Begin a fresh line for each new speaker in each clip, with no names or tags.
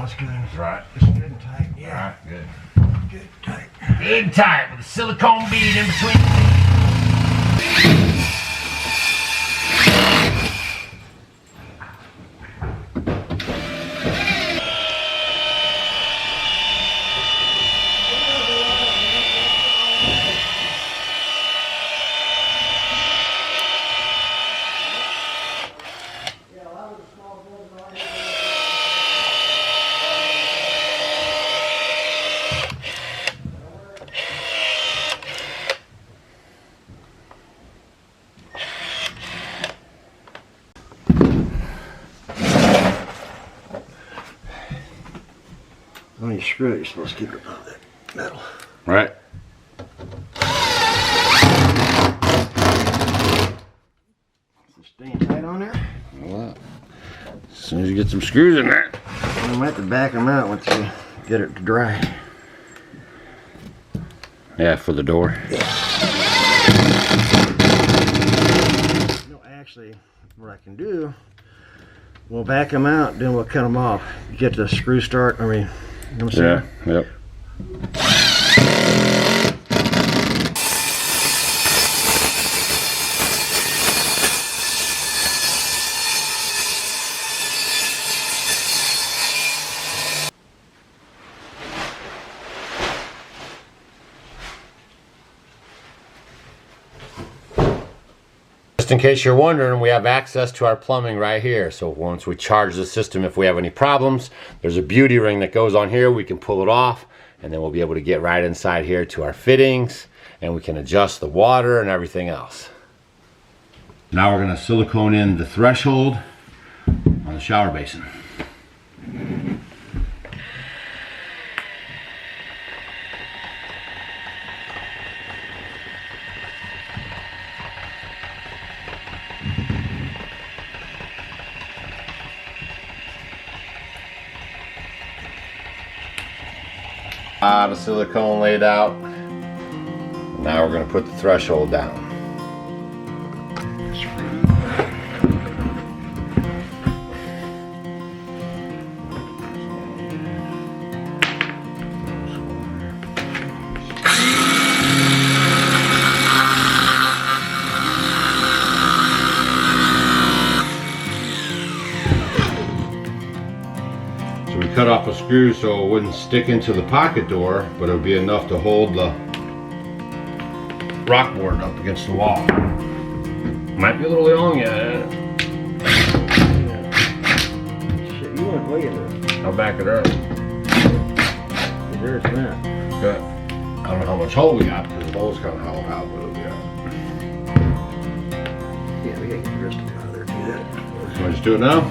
Oh, it's good.
Right.
It's good and tight. Yeah.
Right, good.
Good and tight.
Good and tight with a silicone bead in between.
When you screw it, you're supposed to keep it above that metal.
Right.
It's staying tight on there.
Well, as soon as you get some screws in there.
I'm gonna have to back them out once we get it to dry.
Yeah, for the door.
No, actually, what I can do, we'll back them out, then we'll cut them off. Get the screw start. I mean, you know what I'm saying?
Yeah. Yep. Just in case you're wondering, we have access to our plumbing right here. So once we charge the system, if we have any problems, there's a beauty ring that goes on here. We can pull it off, and then we'll be able to get right inside here to our fittings, and we can adjust the water and everything else. Now we're going to silicone in the threshold on the shower basin. The silicone laid out. Now we're going to put the threshold down. So we cut off a screw so it wouldn't stick into the pocket door, but it would be enough to hold the rock board up against the wall. Might be a little long yet.
Shit, you went way in there.
I'll back it up.
There's that.
Good. I don't know how much hole we got because the hole's kind of hollowed out, but it'll be alright.
Yeah, we gotta get the rest of it out of there. Do that.
So I just do it now?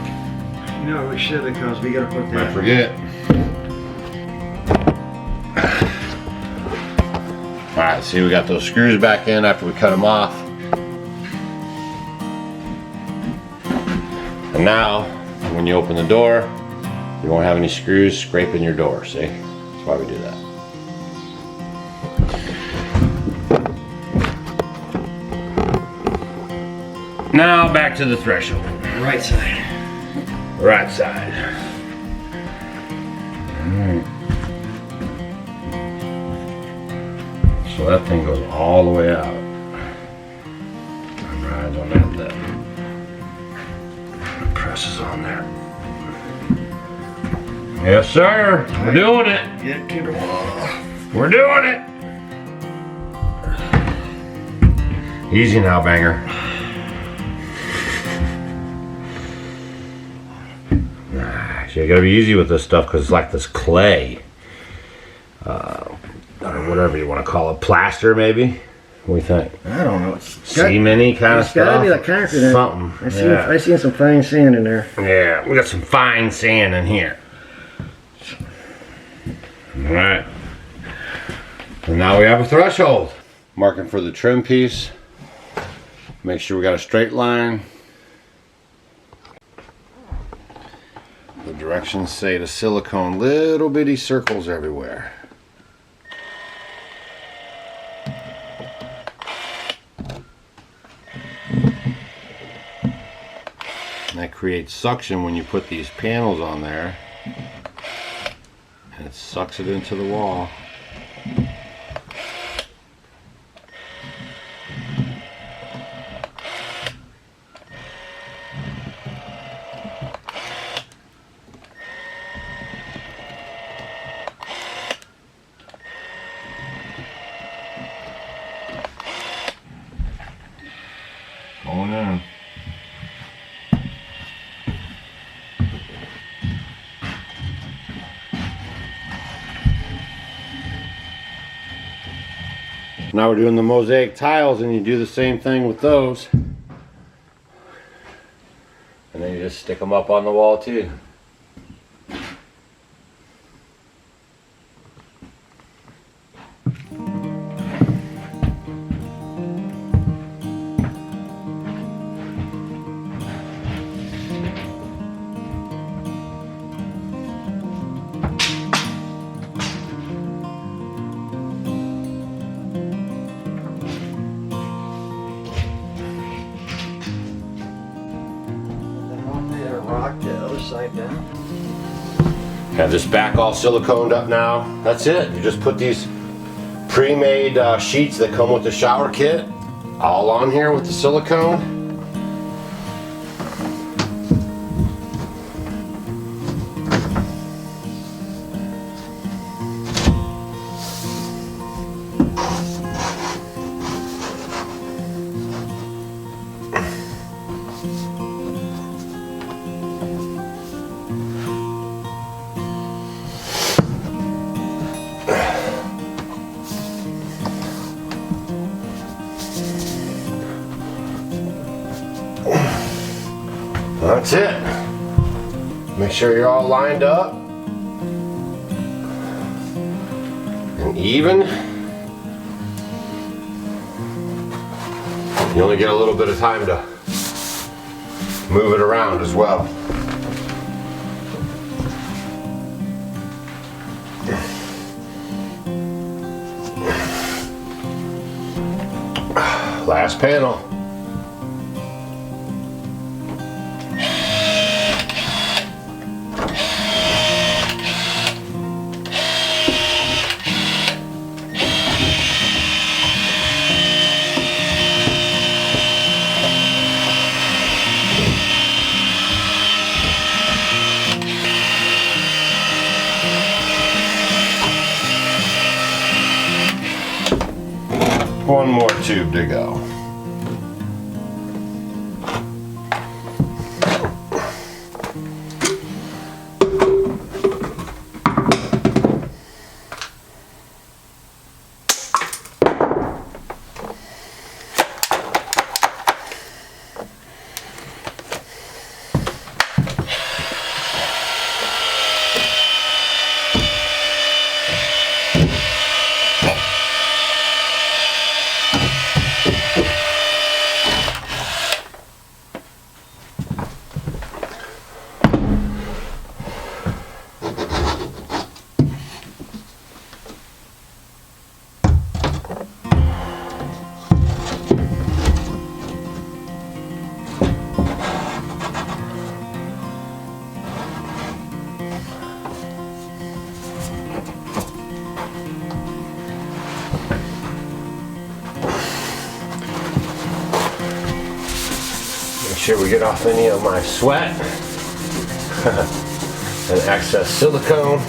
You know, we should, because we gotta put that.
Might forget. Alright, see, we got those screws back in after we cut them off. And now, when you open the door, you won't have any screws scraping your door, see? That's why we do that. Now, back to the threshold.
Right side.
Right side. Alright. So that thing goes all the way out. And rides on that lip. It presses on there. Yes, sir. We're doing it.
Get to the wall.
We're doing it. Easy now, banger. So you gotta be easy with this stuff because it's like this clay, or whatever you want to call it, plaster maybe. What do you think?
I don't know.
Cement-y kind of stuff.
It's gotta be like concrete.
Something.
I seen some fine sand in there.
Yeah, we got some fine sand in here. All right. And now we have a threshold. Marking for the trim piece. Make sure we got a straight line. The directions say to silicone little bitty circles everywhere. And that creates suction when you put these panels on there. and it sucks it into the wall. Going in. Now we're doing the mosaic tiles, and you do the same thing with those. And then you just stick them up on the wall too.
Rock the other side down.
Have this back all siliconed up now. That's it. You just put these pre-made sheets that come with the shower kit all on here with the silicone. That's it. Make sure you're all lined up and even. You only get a little bit of time to move it around as well. Last panel. One more tube to go. Make sure we get off any of my sweat and excess silicone.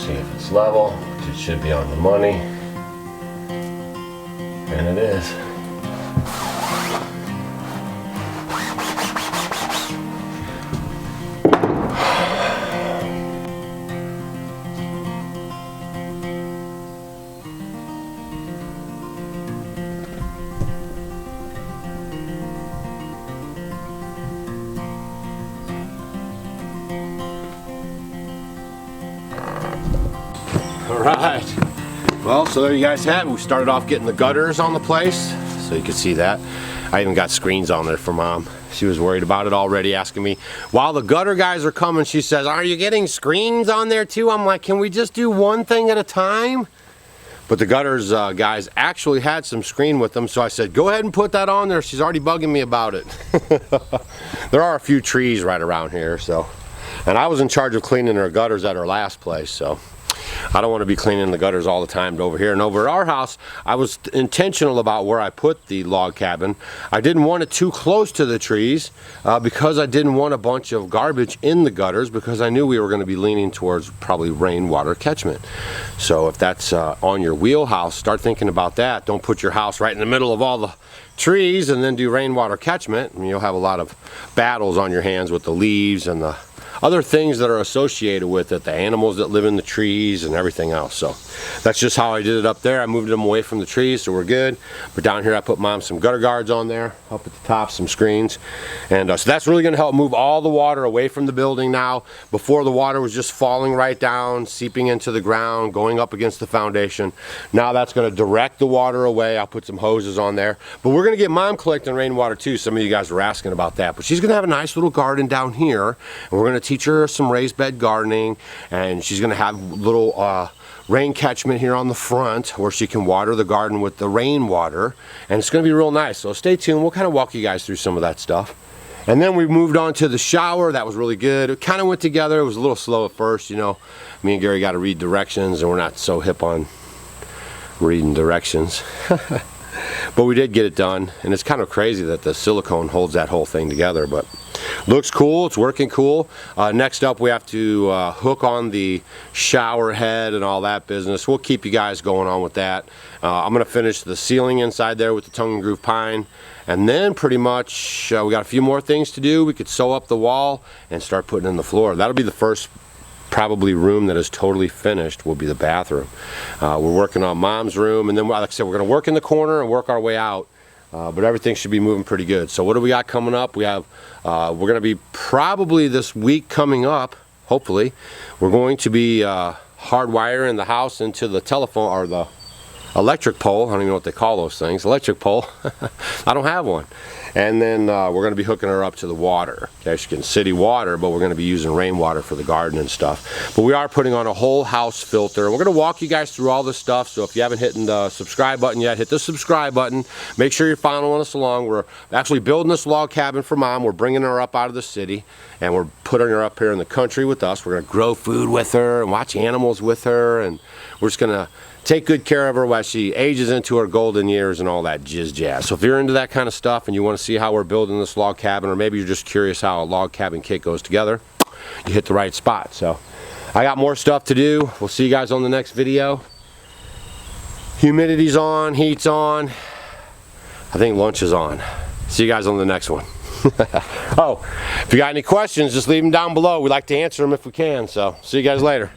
See if it's level, which it should be on the money, and it is. right. Well, so there you guys have it. We started off getting the gutters on the place, so you can see that. I even got screens on there for Mom. She was worried about it already, asking me, while the gutter guys are coming, she says, are you getting screens on there too? I'm like, can we just do one thing at a time? But the gutters guys actually had some screen with them, so I said, go ahead and put that on there. She's already bugging me about it. There are a few trees right around here, so. And I was in charge of cleaning her gutters at her last place, so I don't want to be cleaning the gutters all the time over here. And over at our house, I was intentional about where I put the log cabin. I didn't want it too close to the trees because I didn't want a bunch of garbage in the gutters, because I knew we were going to be leaning towards probably rainwater catchment. So if that's on your wheelhouse, start thinking about that. Don't put your house right in the middle of all the trees and then do rainwater catchment, and you'll have a lot of battles on your hands with the leaves and the other things that are associated with it, the animals that live in the trees and everything else. So that's just how I did it up there. I moved them away from the trees, so we're good. But down here I put Mom some gutter guards on there, up at the top some screens. And so that's really going to help move all the water away from the building now. Before, the water was just falling right down, seeping into the ground, going up against the foundation. Now that's going to direct the water away. I'll put some hoses on there. But we're going to get Mom collecting rainwater too. Some of you guys were asking about that. But she's going to have a nice little garden down here, and we're going to teach her some raised bed gardening, and she's going to have little rain catchment here on the front where she can water the garden with the rainwater, and it's going to be real nice. So stay tuned. We'll kind of walk you guys through some of that stuff. And then we moved on to the shower. That was really good. It kind of went together. It was a little slow at first, you know. Me and Gary got to read directions, and we're not so hip on reading directions. But we did get it done, and it's kind of crazy that the silicone holds that whole thing together, but looks cool. It's working cool. Next up, we have to hook on the shower head and all that business. We'll keep you guys going on with that. I'm going to finish the ceiling inside there with the tongue and groove pine, and then pretty much we got a few more things to do. We could sew up the wall and start putting in the floor. That'll be the first probably room that is totally finished, will be the bathroom. We're working on Mom's room, and then like I said, we're going to work in the corner and work our way out. But everything should be moving pretty good. So what do we got coming up? We have, we're going to be probably this week coming up, hopefully, we're going to be hardwiring the house into the telephone, or the electric pole. I don't even know what they call those things. Electric pole. I don't have one. And then we're going to be hooking her up to the water. Okay, she's getting city water, but we're going to be using rainwater for the garden and stuff. But we are putting on a whole house filter. We're going to walk you guys through all this stuff. So if you haven't hit the subscribe button yet, hit the subscribe button. Make sure you're following us along. We're actually building this log cabin for Mom. We're bringing her up out of the city, and we're putting her up here in the country with us. We're going to grow food with her and watch animals with her, and we're just going to take good care of her while she ages into her golden years and all that jazz. So if you're into that kind of stuff and you want to see how we're building this log cabin, or maybe you're just curious how a log cabin kit goes together, you hit the right spot. So I got more stuff to do. We'll see you guys on the next video. Humidity's on, heat's on. I think lunch is on. See you guys on the next one. Oh, if you got any questions, just leave them down below. We like to answer them if we can. So see you guys later.